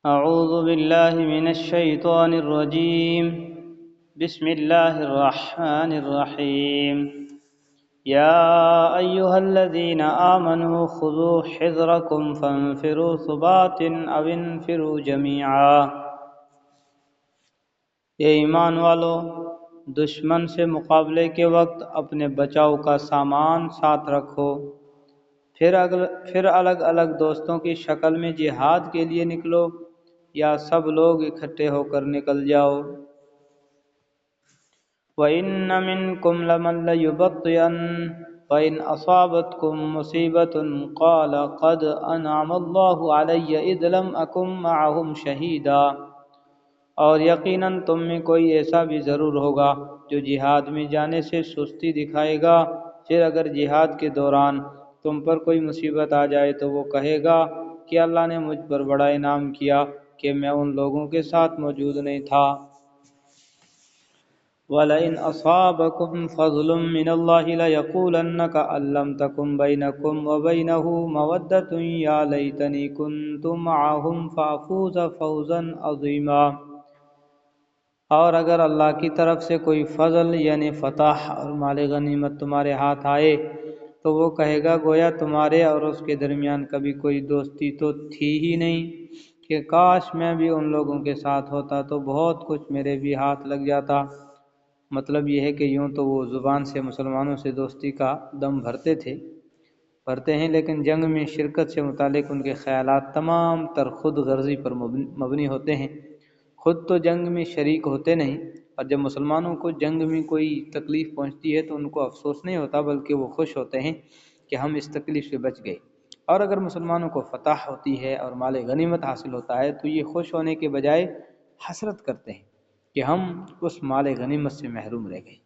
أعوذ بالله من الشيطان الرجيم بسم الله الرحمن الرحيم يا أيها الذين آمنوا خذوا حذركم فانفروا ثبات أو انفروا جميعا۔ اے ایمان والو، دشمن سے مقابلے کے وقت اپنے بچاؤ کا سامان ساتھ رکھو، پھر الگ الگ دوستوں کی شکل میں جہاد کے لیے نکلو یا سب لوگ اکٹھے ہو کر نکل جاؤ۔ وَإِنَّ مِنْكُمْ لَمَن لَّيُبَطِّئَنَّ فَإِنْ أَصَابَتْكُم مُّصِيبَةٌ قَالَ قَدْ أَنْعَمَ اللَّهُ عَلَيَّ إِذْ لَمْ أَكُن مَّعَهُمْ شَهِيدًا، اور یقیناً تم میں کوئی ایسا بھی ضرور ہوگا جو جہاد میں جانے سے سستی دکھائے گا، پھر اگر جہاد کے دوران تم پر کوئی مصیبت آ جائے تو وہ کہے گا کہ اللہ نے مجھ پر بڑا انعام کیا کہ میں ان لوگوں کے ساتھ موجود نہیں تھا۔ وَلَئِنْ أَصَابَكُمْ فَضْلٌ مِّنَ اللَّهِ لَيَقُولَنَّ كَأَن لَّمْ تَكُن بَيْنَكُمْ وَبَيْنَهُ مَوَدَّةٌ يَا لَيْتَنِي كُنتُ مَعَهُمْ فَأَفُوزَ فَوْزًا عَظِيمًا۔ اور اگر اللہ کی طرف سے کوئی فضل یعنی فتح اور مال غنیمت تمہارے ہاتھ آئے تو وہ کہے گا گویا تمہارے اور اس کے درمیان کبھی کوئی دوستی تو تھی ہی نہیں، کہ کاش میں بھی ان لوگوں کے ساتھ ہوتا تو بہت کچھ میرے بھی ہاتھ لگ جاتا۔ مطلب یہ ہے کہ یوں تو وہ زبان سے مسلمانوں سے دوستی کا دم بھرتے ہیں، لیکن جنگ میں شرکت سے متعلق ان کے خیالات تمام تر خود غرضی پر مبنی ہوتے ہیں۔ خود تو جنگ میں شریک ہوتے نہیں، اور جب مسلمانوں کو جنگ میں کوئی تکلیف پہنچتی ہے تو ان کو افسوس نہیں ہوتا بلکہ وہ خوش ہوتے ہیں کہ ہم اس تکلیف سے بچ گئے، اور اگر مسلمانوں کو فتح ہوتی ہے اور مال غنیمت حاصل ہوتا ہے تو یہ خوش ہونے کے بجائے حسرت کرتے ہیں کہ ہم اس مال غنیمت سے محروم رہ گئے۔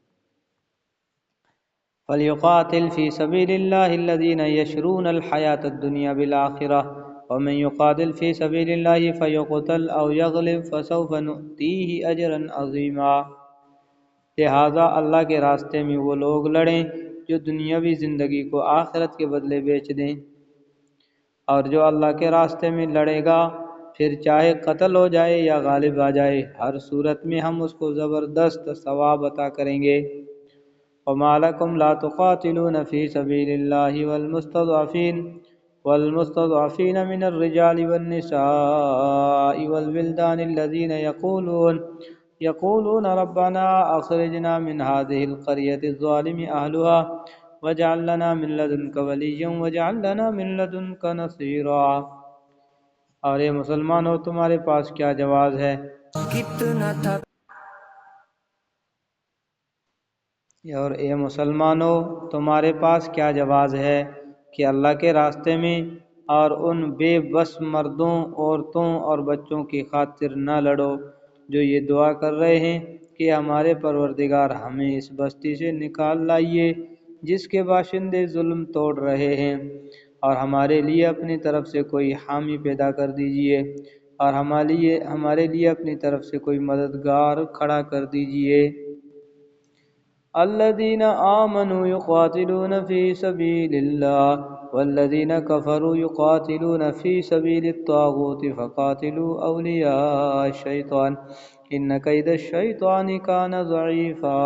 فَلْيُقَاتِلْ فِي سَبِيلِ اللَّهِ الَّذِينَ يَشْرُونَ الْحَيَاةَ الدُّنْيَا بِالْآخِرَةِ وَمَن يُقَاتِلْ فِي سَبِيلِ اللَّهِ فَيُقْتَلْ أَوْ يَغْلِبْ فَسَوْفَ نُؤْتِيهِ أَجْرًا عَظِيمًا۔ لہٰذا اللہ کے راستے میں وہ لوگ لڑیں جو دنیاوی زندگی کو آخرت کے بدلے بیچ دیں، اور جو اللہ کے راستے میں لڑے گا پھر چاہے قتل ہو جائے یا غالب آ جائے، ہر صورت میں ہم اس کو زبردست ثواب عطا کریں گے۔ وَمَا لَكُمْ لَا تُقَاتِلُونَ فِي سَبِيلِ اللَّهِ وَالْمُسْتَضْعَفِينَ مِنَ الرِّجَالِ وَالنِّسَاءِ وَالْوِلْدَانِ الَّذِينَ يَقُولُونَ رَبَّنَا أَخْرِجْنَا مِنْ هَٰذِهِ الْقَرْيَةِ الظَّالِمِ أَهْلُهَا وَاجْعَل لَّنَا مِن لَّدُنكَ وَلِيًّا وَاجْعَل لَّنَا مِن لَّدُنكَ نَصِيرًا۔ اور اے مسلمانوں، تمہارے پاس کیا جواز ہے اور اے مسلمانوں تمہارے پاس کیا جواز ہے کہ اللہ کے راستے میں اور ان بے بس مردوں، عورتوں اور بچوں کی خاطر نہ لڑو جو یہ دعا کر رہے ہیں کہ ہمارے پروردگار ہمیں اس بستی سے نکال لائیے جس کے باشندے ظلم توڑ رہے ہیں، اور ہمارے لیے اپنی طرف سے کوئی حامی پیدا کر دیجئے، اور ہمارے لیے اپنی طرف سے کوئی مددگار کھڑا کر دیجئے۔ الذين آمنوا يقاتلون في سبيل الله والذين كفروا يقاتلون في سبيل الطاغوت فقاتلوا أولياء الشيطان إن كيد الشيطان كان ضعيفا۔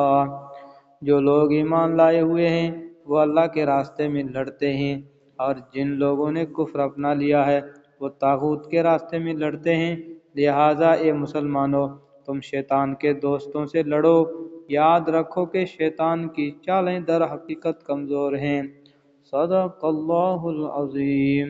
جو لوگ ایمان لائے ہوئے ہیں وہ اللہ کے راستے میں لڑتے ہیں، اور جن لوگوں نے کفر اپنا لیا ہے وہ طاغوت کے راستے میں لڑتے ہیں، لہٰذا اے مسلمانوں تم شیطان کے دوستوں سے لڑو، یاد رکھو کہ شیطان کی چالیں در حقیقت کمزور ہیں۔ صدق اللہ العظیم۔